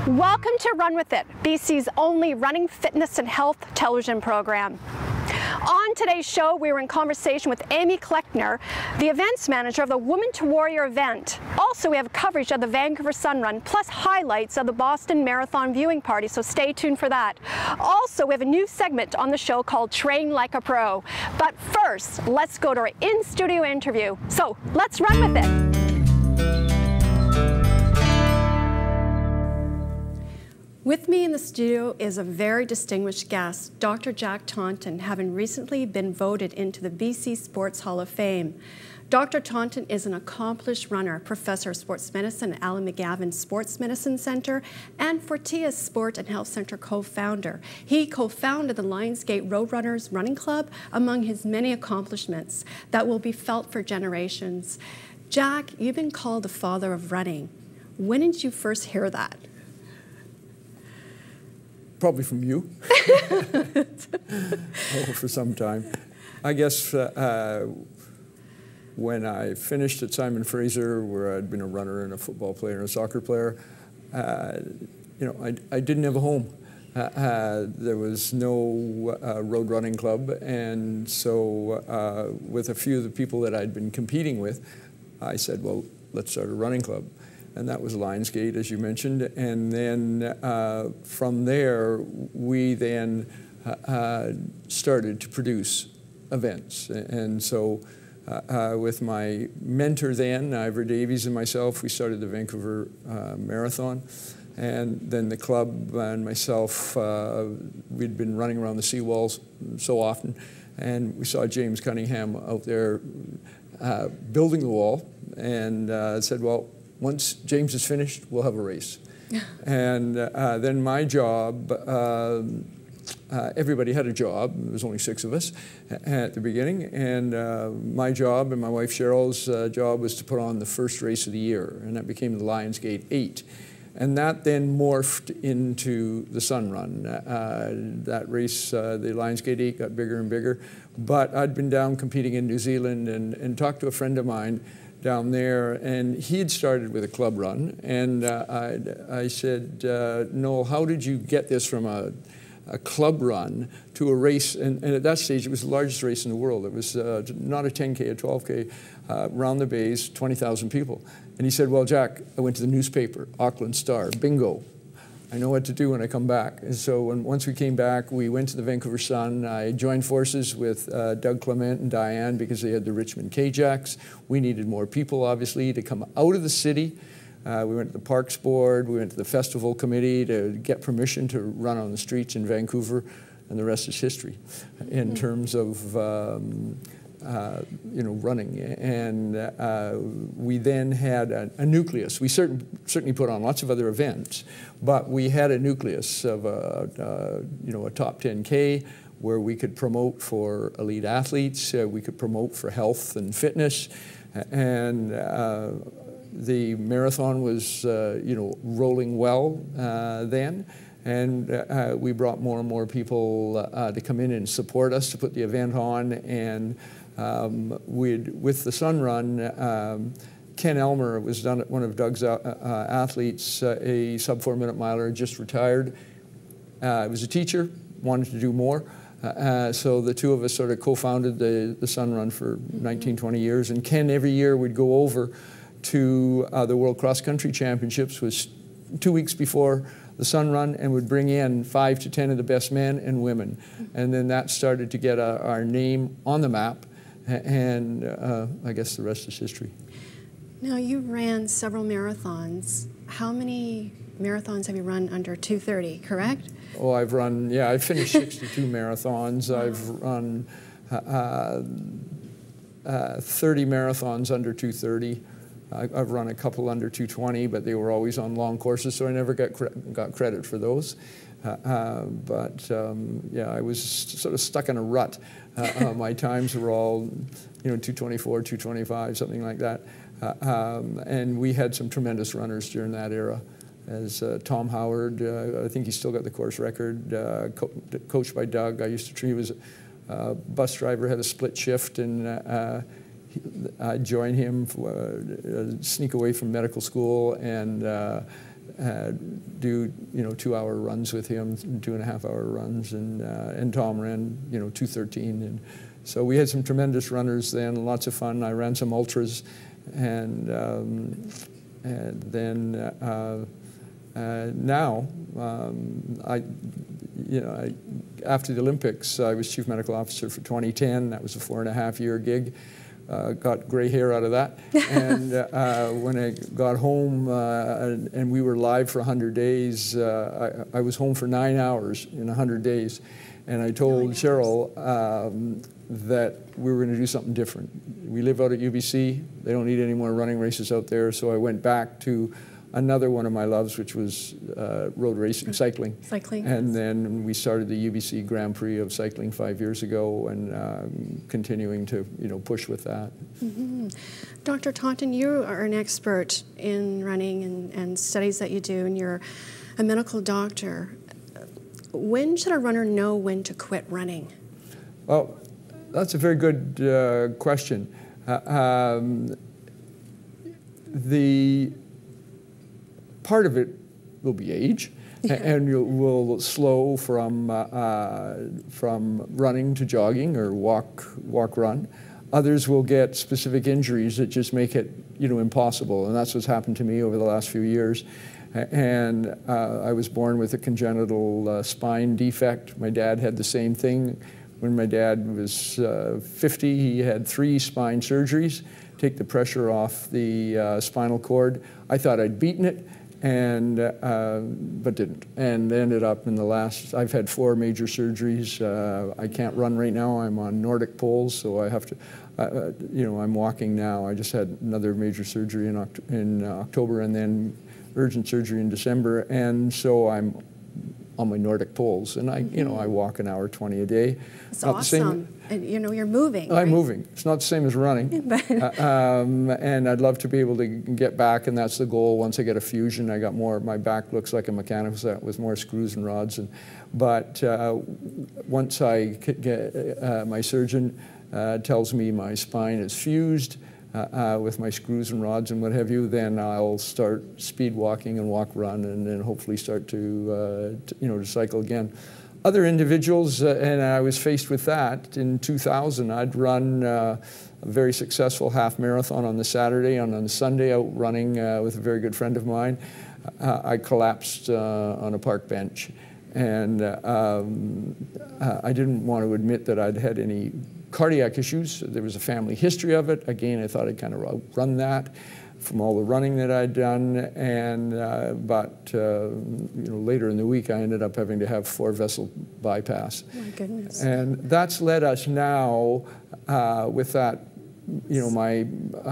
Welcome to Run With It, BC's only running, fitness and health television program. On today's show, we were in conversation with Amy Kleckner, the events manager of the Woman to Warrior event. Also, we have coverage of the Vancouver Sun Run, plus highlights of the Boston Marathon viewing party, so stay tuned for that. Also, we have a new segment on the show called Train Like a Pro. But first, let's go to our in-studio interview. So, let's run with it. With me in the studio is a very distinguished guest, Dr. Jack Taunton, having recently been voted into the BC Sports Hall of Fame. Dr. Taunton is an accomplished runner, professor of sports medicine at Alan McGavin Sports Medicine Center, and Fortia's Sport and Health Center co-founder. He co-founded the Lionsgate Roadrunners Running Club, among his many accomplishments that will be felt for generations. Jack, you've been called the father of running. When did you first hear that? Probably from you. For some time. I guess when I finished at Simon Fraser, where I'd been a runner and a football player and a soccer player, I didn't have a home. There was no road running club, and so with a few of the people that I'd been competing with, I said, well, let's start a running club. And that was Lionsgate, as you mentioned. And then from there, we then started to produce events. And so with my mentor then, Ivor Davies, and myself, we started the Vancouver Marathon. And then the club and myself, we'd been running around the seawalls so often. And we saw James Cunningham out there building the wall, and said, well, once James is finished, we'll have a race. And then my job, everybody had a job. There was only 6 of us at the beginning. And my job and my wife Cheryl's job was to put on the first race of the year. And that became the Lionsgate 8. And that then morphed into the Sun Run. That race, the Lionsgate 8, got bigger and bigger. But I'd been down competing in New Zealand and talked to a friend of mine down there, and he had started with a club run, and I said, Noel, how did you get this from a club run to a race? And at that stage, it was the largest race in the world. It was not a 10K, a 12K, round the bays, 20,000 people. And he said, well, Jack, I went to the newspaper, Auckland Star, bingo. I know what to do when I come back. And so once we came back, we went to the Vancouver Sun. I joined forces with Doug Clement and Diane because they had the Richmond K-Jacks. We needed more people, obviously, to come out of the city. We went to the Parks Board. We went to the Festival Committee to get permission to run on the streets in Vancouver, and the rest is history in terms of running. And we then had a nucleus. We certainly put on lots of other events, but we had a nucleus of a top 10K where we could promote for elite athletes, we could promote for health and fitness, and the marathon was rolling well then. And we brought more and more people to come in and support us to put the event on. And with the Sun Run, Ken Elmer was one of Doug's athletes, a sub-4 minute miler, just retired. He was a teacher, wanted to do more. So the two of us sort of co-founded the Sun Run for 19, 20 years. And Ken, every year, would go over to the World Cross Country Championships, was 2 weeks before the Sun Run, and would bring in 5 to 10 of the best men and women. And then that started to get our name on the map. And I guess the rest is history. Now, you ran several marathons. How many marathons have you run under 2:30, correct? Oh, I've run, I finished 62 marathons. I've run 30 marathons under 2:30. I've run a couple under 2:20, but they were always on long courses, so I never got credit for those. I was sort of stuck in a rut. My times were all, 2:24, 2:25, something like that. And we had some tremendous runners during that era. As Tom Howard, I think he's still got the course record, coached by Doug. He was a bus driver, had a split shift, and I'd join him, sneak away from medical school, and do 2-hour runs with him, 2.5-hour runs, and Tom ran 2:13, and so we had some tremendous runners then, lots of fun. I ran some ultras, and then now after the Olympics, I was chief medical officer for 2010. That was a 4.5-year gig. Got gray hair out of that. And when I got home and we were live for 100 days, I was home for 9 hours in 100 days. And I told Cheryl that we were going to do something different. We live out at UBC. They don't need any more running races out there. So I went back to another one of my loves, which was road racing, cycling. Cycling. And then we started the UBC Grand Prix of cycling 5 years ago, and continuing to push with that. Mm-hmm. Dr. Taunton, you are an expert in running and studies that you do, and you're a medical doctor. When should a runner know when to quit running? Well, that's a very good question. The part of it will be age, and you will slow from running to jogging or walk run. Others will get specific injuries that just make it impossible, and that's what's happened to me over the last few years. And I was born with a congenital spine defect. My dad had the same thing. When my dad was 50, he had 3 spine surgeries, take the pressure off the spinal cord. I thought I'd beaten it, and but didn't, and ended up in the last. I've had 4 major surgeries. I can't run right now. I'm on Nordic poles, so I have to. I'm walking now. I just had another major surgery in October, and then urgent surgery in December, and so I'm on my Nordic poles, and I walk an hour 20 a day. That's awesome. And you're moving. I'm moving. It's not the same as running. And I'd love to be able to get back, and that's the goal. Once I get a fusion, I got more. My back looks like a mechanical set with more screws and rods. But once I get my surgeon tells me my spine is fused with my screws and rods and what have you, then I'll start speed walking and walk run, and then hopefully start to cycle again. Other individuals, and I was faced with that in 2000. I'd run a very successful half marathon on the Saturday, and on the Sunday out running with a very good friend of mine. I collapsed on a park bench, and I didn't want to admit that I'd had any cardiac issues. There was a family history of it. Again, I thought I'd kind of outrun that from all the running that I'd done, and but later in the week I ended up having to have 4-vessel bypass. Oh my goodness! And that's led us now with that. My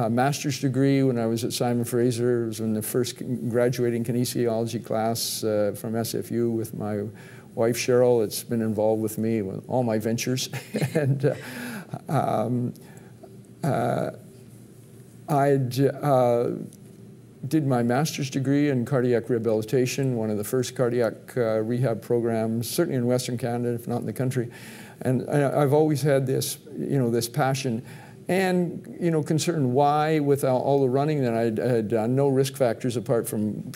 master's degree when I was at Simon Fraser, was in the first graduating kinesiology class from SFU with my wife Cheryl. It's been involved with me with all my ventures, and I did my master's degree in cardiac rehabilitation, one of the first cardiac rehab programs, certainly in Western Canada, if not in the country. And I've always had this, this passion and, concern why, with all the running that I had done, no risk factors apart from,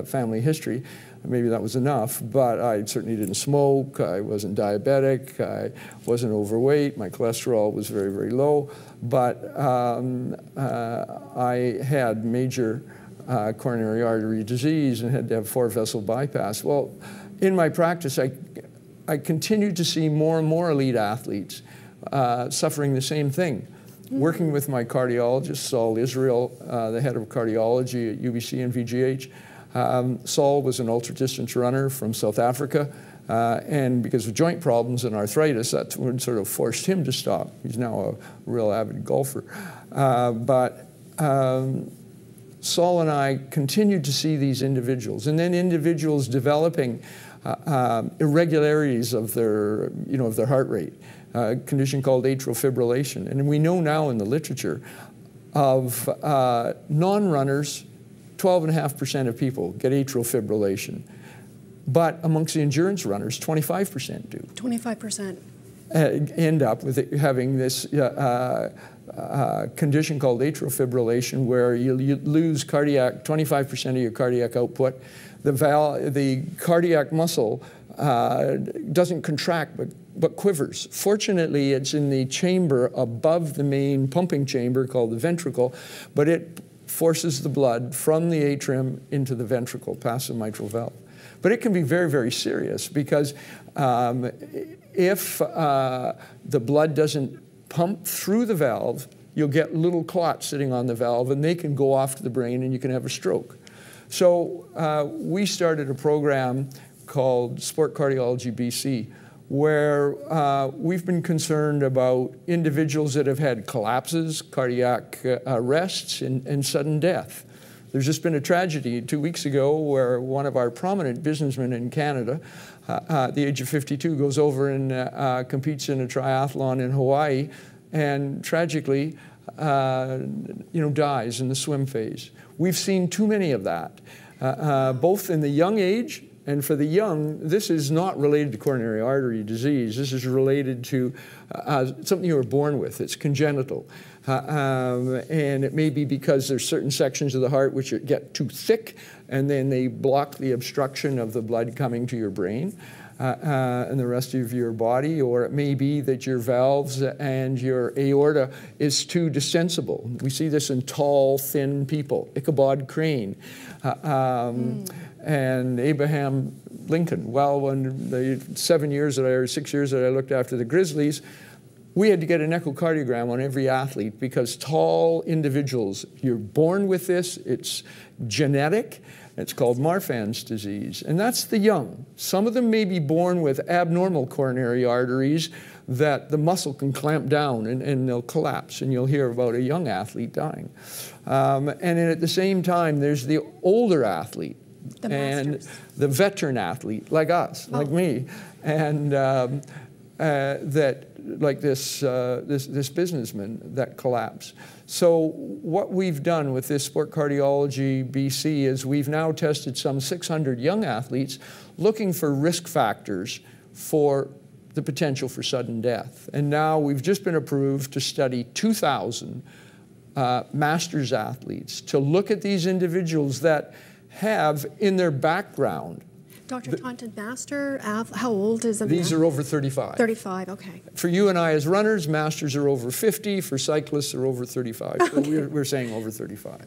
family history. Maybe that was enough, but I certainly didn't smoke. I wasn't diabetic. I wasn't overweight. My cholesterol was very, very low. But I had major coronary artery disease and had to have 4-vessel bypass. Well, in my practice, I continued to see more and more elite athletes suffering the same thing. Working with my cardiologist, Saul Israel, the head of cardiology at UBC and VGH. Saul was an ultra-distance runner from South Africa, and because of joint problems and arthritis, that's what sort of forced him to stop. He's now a real avid golfer. But Saul and I continued to see these individuals, and then individuals developing irregularities of their, of their heart rate, a condition called atrial fibrillation. And we know now in the literature of non-runners, 12.5% of people get atrial fibrillation. But amongst the endurance runners, 25% do. 25%. end up with having this condition called atrial fibrillation, where you lose 25% of your cardiac output. The cardiac muscle doesn't contract but quivers. Fortunately, it's in the chamber above the main pumping chamber called the ventricle, but it forces the blood from the atrium into the ventricle, past the mitral valve. But it can be very, very serious, because if the blood doesn't pump through the valve, you'll get little clots sitting on the valve, and they can go off to the brain, and you can have a stroke. So we started a program called Sport Cardiology BC, where we've been concerned about individuals that have had collapses, cardiac arrests, and sudden death. There's just been a tragedy 2 weeks ago where one of our prominent businessmen in Canada, at the age of 52, goes over and competes in a triathlon in Hawaii, and tragically, dies in the swim phase. We've seen too many of that, both in the young age. And for the young, this is not related to coronary artery disease. This is related to something you were born with. It's congenital. And it may be because there's certain sections of the heart which get too thick, and then they block the obstruction of the blood coming to your brain and the rest of your body. Or it may be that your valves and your aorta is too distensible. We see this in tall, thin people. Ichabod Crane. And Abraham Lincoln. Well, when the 6 years that I looked after the Grizzlies, we had to get an echocardiogram on every athlete, because tall individuals, you're born with this, it's genetic, it's called Marfan's disease, and that's the young. Some of them may be born with abnormal coronary arteries that the muscle can clamp down and they'll collapse, and you'll hear about a young athlete dying. And then at the same time, there's the older athlete, and the veteran athlete, like us, like me, and that, like this businessman that collapsed. So what we've done with this Sport Cardiology BC is we've now tested some 600 young athletes looking for risk factors for the potential for sudden death. And now we've just been approved to study 2,000 masters athletes to look at these individuals that have in their background. Dr. Taunton, master, how old is a master? These are over 35. 35, okay. For you and I as runners, masters are over 50. For cyclists, are over 35. So we're saying over 35.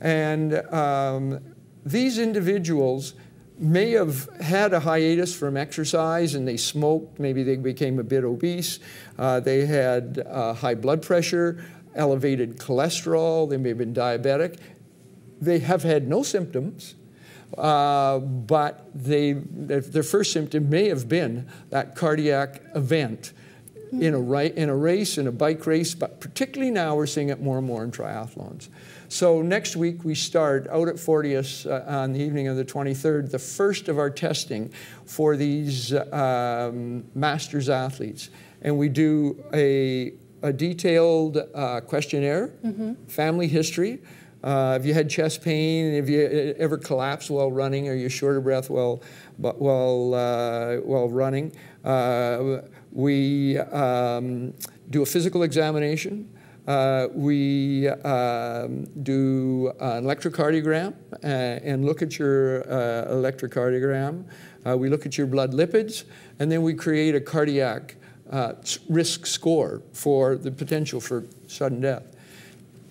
And these individuals may have had a hiatus from exercise, and they smoked. Maybe they became a bit obese. They had high blood pressure, elevated cholesterol. They may have been diabetic. They have had no symptoms, but their first symptom may have been that cardiac event in a race, in a bike race, but particularly now we're seeing it more and more in triathlons. So next week we start out at Fortius on the evening of the 23rd, the first of our testing for these masters athletes. And we do a detailed questionnaire, family history. Have you had chest pain? Have you ever collapsed while running? Are you short of breath while running? We do a physical examination. We do an electrocardiogram and look at your electrocardiogram. We look at your blood lipids, and then we create a cardiac risk score for the potential for sudden death.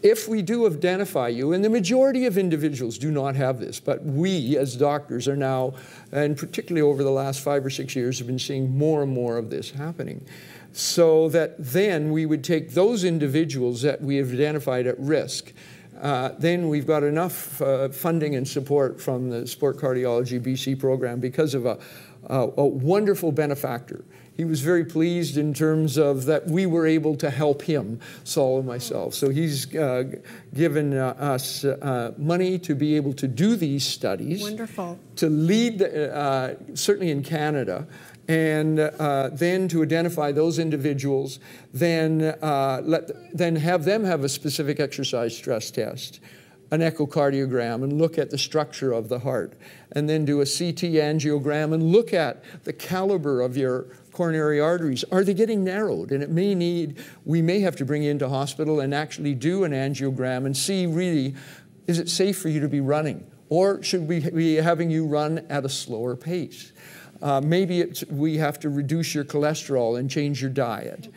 If we do identify you, and the majority of individuals do not have this, but we as doctors are now, and particularly over the last 5 or 6 years, have been seeing more and more of this happening. So that then we would take those individuals that we have identified at risk. Then we've got enough funding and support from the Sport Cardiology BC program because of a wonderful benefactor. He was very pleased in terms of that we were able to help him, Saul and myself. So he's given us money to be able to do these studies. Wonderful. To lead, certainly in Canada, and then to identify those individuals, then have them have a specific exercise stress test. an echocardiogram and look at the structure of the heart, and then do a CT angiogram and look at the caliber of your coronary arteries. Are they getting narrowed? And we may have to bring you into hospital and actually do an angiogram and see really, is it safe for you to be running? Or should we be having you run at a slower pace? Maybe we have to reduce your cholesterol and change your diet.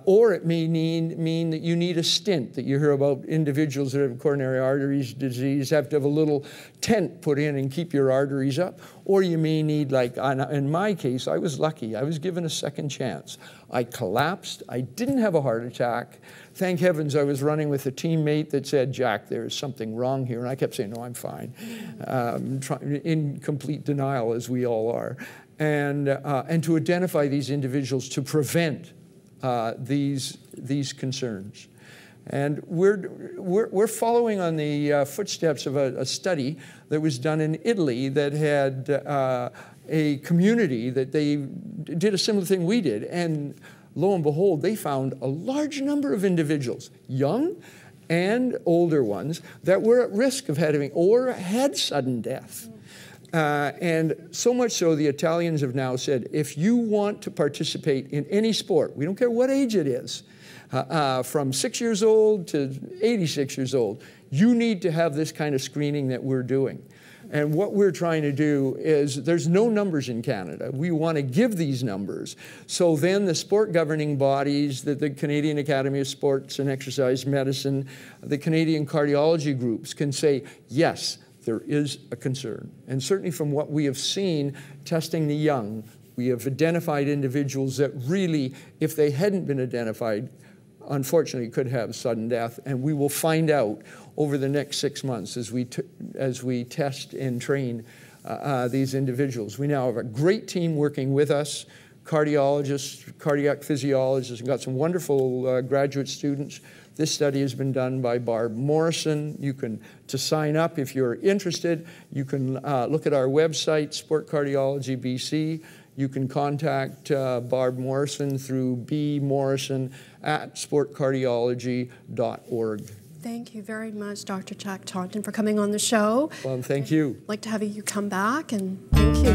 Or it may mean that you need a stent, that you hear about individuals that have coronary arteries disease have to have a little tent put in and keep your arteries up. Or you may need, like in my case, I was lucky. I was given a second chance. I collapsed. I didn't have a heart attack. Thank heavens I was running with a teammate that said, Jack, there's something wrong here. And I kept saying, no, I'm fine. In complete denial, as we all are. And to identify these individuals to prevent these concerns. And we're following on the footsteps of a study that was done in Italy that had a community that they did a similar thing we did. And lo and behold, they found a large number of individuals, young and older ones, that were at risk of having or had sudden death. And so much so, the Italians have now said, if you want to participate in any sport, we don't care what age it is, from 6 years old to 86 years old, you need to have this kind of screening that we're doing. And what we're trying to do is, there's no numbers in Canada. We want to give these numbers. So then the sport governing bodies, the Canadian Academy of Sports and Exercise Medicine, the Canadian cardiology groups can say, yes, there is a concern. And certainly from what we have seen testing the young, we have identified individuals that really, if they hadn't been identified, unfortunately could have sudden death. And we will find out over the next 6 months as we test and train these individuals. We now have a great team working with us, cardiologists, cardiac physiologists, and got some wonderful graduate students. This study has been done by Barb Morrison. To sign up if you're interested, you can look at our website, Sport Cardiology BC. You can contact Barb Morrison through bmorrison@sportcardiology.org. Thank you very much, Dr. Jack Taunton, for coming on the show. Well, thank you. I'd like to have you come back, and thank you.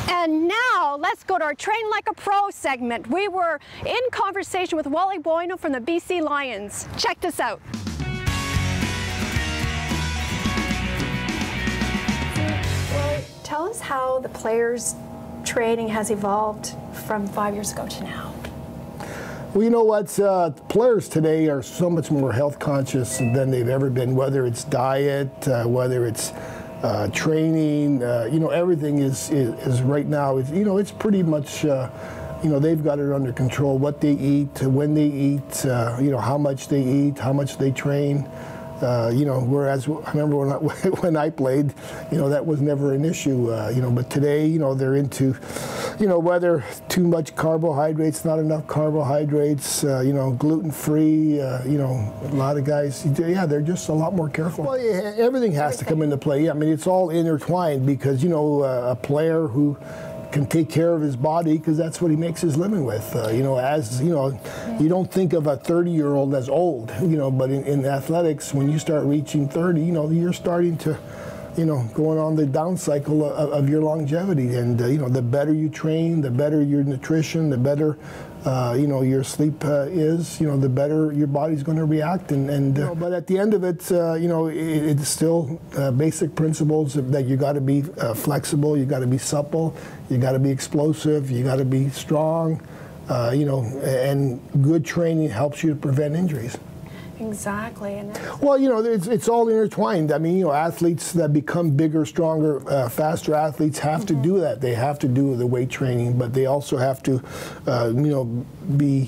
And now, let's go to our Train Like a Pro segment. We were in conversation with Wally Bueno from the BC Lions. Check this out. Tell us how the players' training has evolved from 5 years ago to now. Well, you know what? Players today are so much more health conscious than they've ever been, whether it's diet, whether it's training, you know, everything is right now, you know, it's pretty much, you know, they've got it under control, what they eat, when they eat, you know, how much they eat, how much they train. You know, whereas I remember when I played, you know, that was never an issue, you know, but today, you know, they're into, you know, whether too much carbohydrates, not enough carbohydrates, you know, gluten-free, you know, a lot of guys, yeah, they're just a lot more careful. Well, yeah, everything has to come into play. I mean, it's all intertwined because, you know, a player who can take care of his body because that's what he makes his living with. You know, as you know, you don't think of a 30-year-old as old, you know, but in athletics, when you start reaching 30, you know, you're starting to, you know, going on the down cycle of your longevity. And you know, the better you train, the better your nutrition, the better you know, your sleep is, you know, the better your body's going to react. And you know, but at the end of it, you know, it's still basic principles that you got to be flexible, you got to be supple, you got to be explosive, you got to be strong, you know, and good training helps you to prevent injuries. Exactly. And well, you know, it's all intertwined. I mean, you know, athletes that become bigger, stronger, faster athletes have to do that. They have to do the weight training, but they also have to, you know, be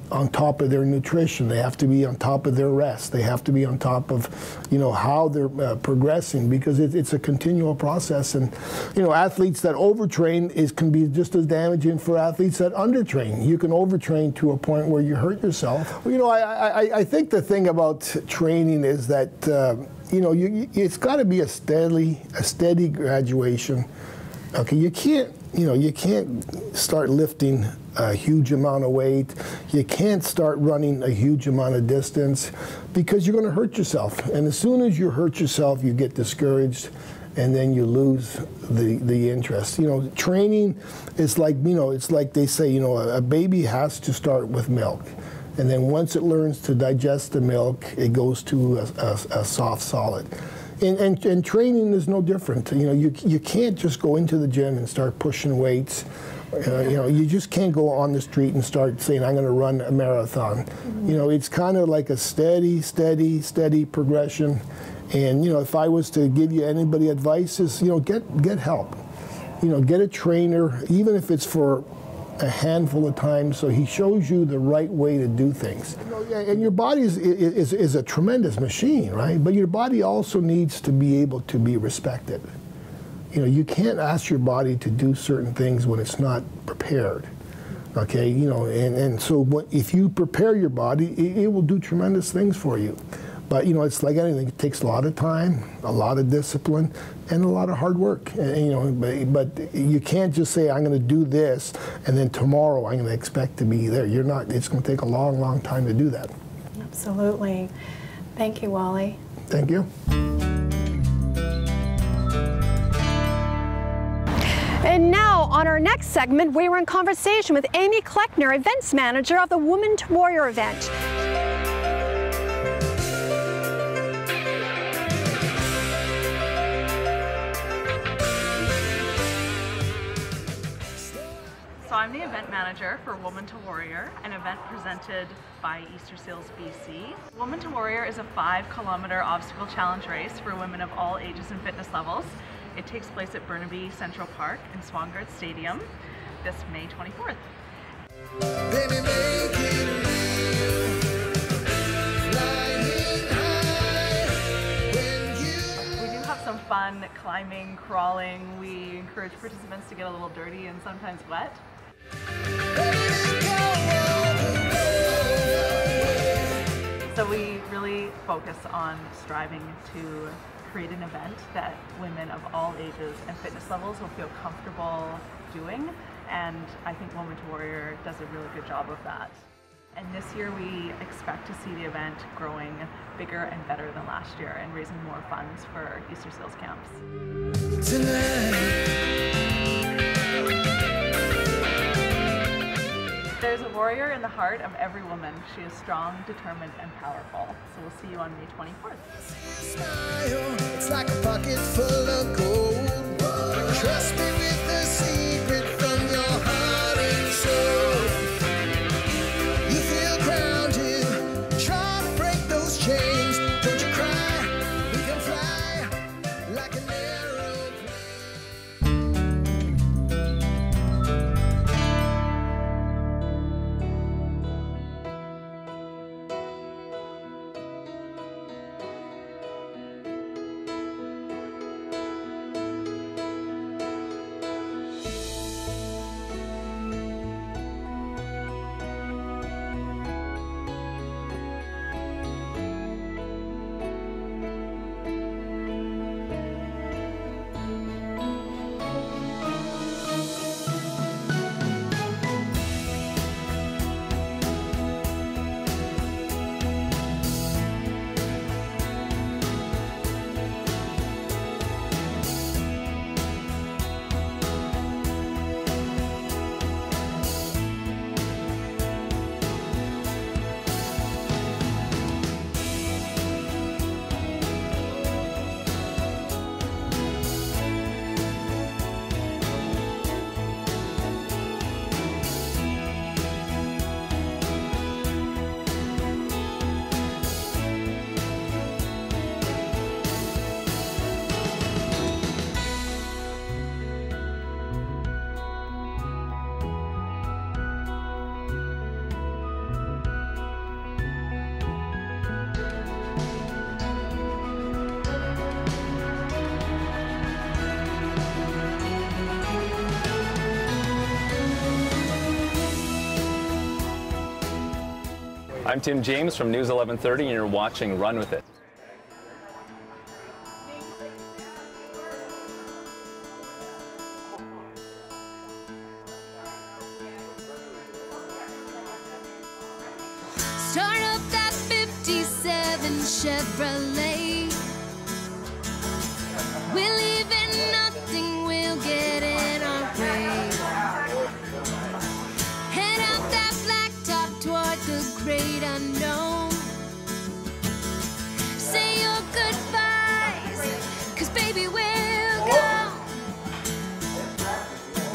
on top of their nutrition. They have to be on top of their rest. They have to be on top of, you know, how they're progressing, because it's a continual process. And, you know, athletes that overtrain can be just as damaging for athletes that undertrain. You can overtrain to a point where you hurt yourself. Well, you know, I think the thing about training is that, you know, it's got to be a steady graduation. Okay, you can't you can't start lifting a huge amount of weight. You can't start running a huge amount of distance because you're going to hurt yourself. And as soon as you hurt yourself, you get discouraged, and then you lose the interest. Training is like, it's like they say, a baby has to start with milk. And then once it learns to digest the milk, it goes to a soft solid. And training is no different. You can't just go into the gym and start pushing weights. You just can't go on the street and start saying, I'm going to run a marathon. It's kind of like a steady progression. And if I was to give you anybody advice, is get help. Get a trainer, even if it's for a handful of times, so he shows you the right way to do things. And your body is a tremendous machine, right? But your body also needs to be able to be respected. You can't ask your body to do certain things when it's not prepared. Okay, and so if you prepare your body, it will do tremendous things for you. But it's like anything; it takes a lot of time, a lot of discipline, and a lot of hard work. And, but you can't just say, I'm going to do this, and then tomorrow I'm going to expect to be there. You're not. It's going to take a long, long time to do that. Absolutely. Thank you, Wally. Thank you. And now, on our next segment, we were in conversation with Amy Kleckner, events manager of the Woman to Warrior event. So I'm the event manager for Woman to Warrior, an event presented by Easter Seals BC. Woman to Warrior is a 5-kilometer obstacle challenge race for women of all ages and fitness levels. It takes place at Burnaby Central Park in Swangard Stadium this May 24th. Baby, make it real. Flying high when you... We do have some fun climbing, crawling. We encourage participants to get a little dirty and sometimes wet. So we really focus on striving to create an event that women of all ages and fitness levels will feel comfortable doing, and I think Woman to Warrior does a really good job of that. And this year we expect to see the event growing bigger and better than last year and raising more funds for Easter Seals camps. There's a warrior in the heart of every woman. She is strong, determined, and powerful. So we'll see you on May 24th. Smile, it's like a pocket full of gold. Trust me with the secret from your heart and soul. You feel grounded, try to break those chains. Don't you cry, we can fly like an aeroplane. I'm Tim James from News 1130, and you're watching Run With It. Chevrolet. We're leaving nothing, we'll get in our way. Head out that blacktop toward the great unknown. Say your goodbyes, 'cause baby we'll go.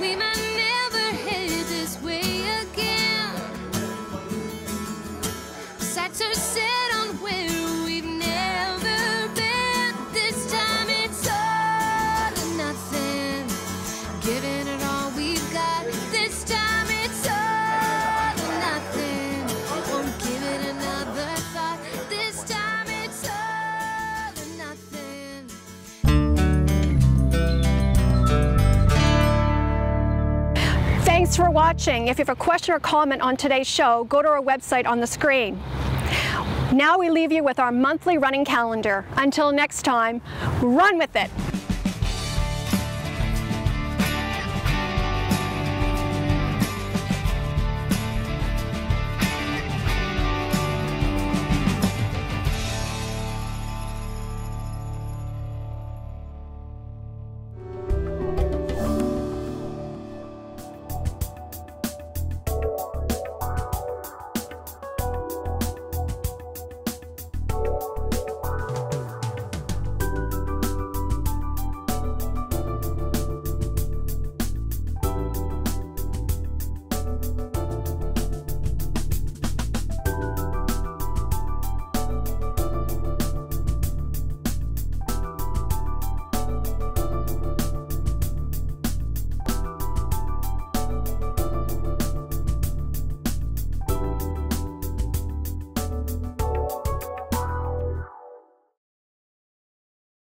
We might never head this way again. Sights are set on where we've never been. This time it's all or nothing, giving it all we've got. This time it's all or nothing, won't give it another thought. This time it's all or nothing. Thanks for watching. If you have a question or comment on today's show, go to our website on the screen. Now we leave you with our monthly running calendar. Until next time, run with it.